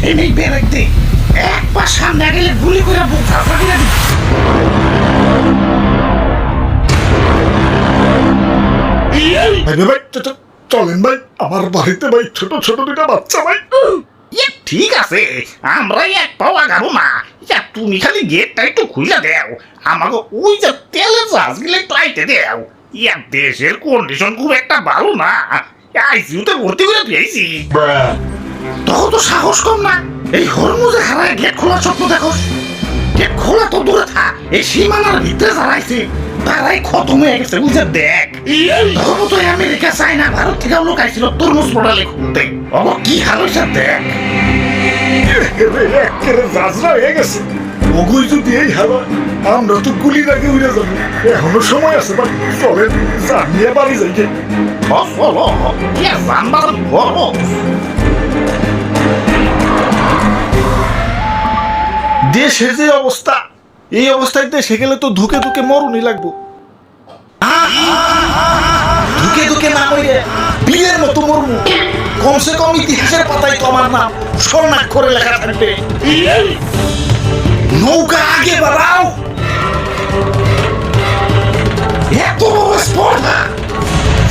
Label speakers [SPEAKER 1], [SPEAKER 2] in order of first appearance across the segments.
[SPEAKER 1] এই বেরাইতে একবার সামনে গেলে গুলি করে বুক ফাঁকা করে দিই।
[SPEAKER 2] ভাই চলেন ভাই, আমার বাড়িতে ভাই ছোট ছোট দুটা বাচ্চা ভাই।
[SPEAKER 1] ঠিক আছে, আমরা এক পাও আগাবো না। তুমি খালি গেটটা একটু খুলে দেও, আমাকে ওই যে তেলের জাহাজ গুলো একটু আইতে দেও। দেশের কন্ডিশন খুব একটা ভালো না, আইসিউতে ভর্তি করে দিয়েছি। তখন তো সাহস কম না, এই হরমুজে হারায় গেট খোলার স্বপ্ন দেখো। গেট খোলা তো দূরে থাক, এই সীমানার ভিতরে যারাইছে তারাই খতম হয়ে গেছে। বুঝে দেখ, ধরো তো আমেরিকা, চায়না, ভারত থেকে লোক আইছিল তরমুজ পোড়ালে খুলতে। অব কি হাল হয়েছে দেখ।
[SPEAKER 2] জাজরা হয়ে গেছে ওগুই যদি এই হারা, আমরা তো গুলির আগে উড়ে যাবো। এখনো সময় আছে ভাই, চলেন জানিয়ে বাড়ি যাই।
[SPEAKER 1] চলো, জানবার বড়।
[SPEAKER 2] দেশের যে অবস্থা, এই অবস্থায় দেশে গেলে তো ধুকে ধুকে মরণই লাগবো। ধুকে ধুকে না মরে বীরের মতো মরমু। কমসে কম ইতিহাসের পাতায় তো আমার নাম স্বর্ণাক্ষরে লেখা থাকবে। নৌকা আগে বাড়াও।
[SPEAKER 1] এত বড় স্পর্ধা,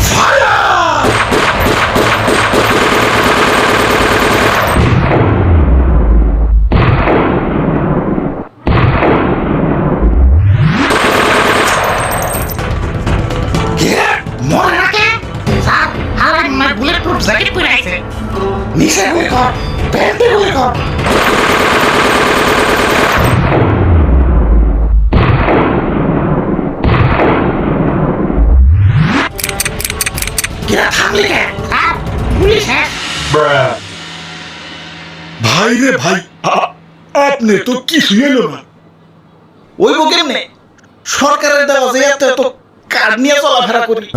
[SPEAKER 1] ফায়ার! মনে রাখে স্যার, আর আমার বুলেট প্রুফ জ্যাকেট পরে আছে। নিচে গুলি কর, প্যান্টে গুলি কর। কিরা থামলি কে? স্যার, পুলিশ শেষ।
[SPEAKER 2] ভাই রে ভাই, আপনি তো কিছুই এলো না। ওই কেমনে সরকারের দেওয়া যে এত এত কার্ড নিয়ে চলাফেরা করি।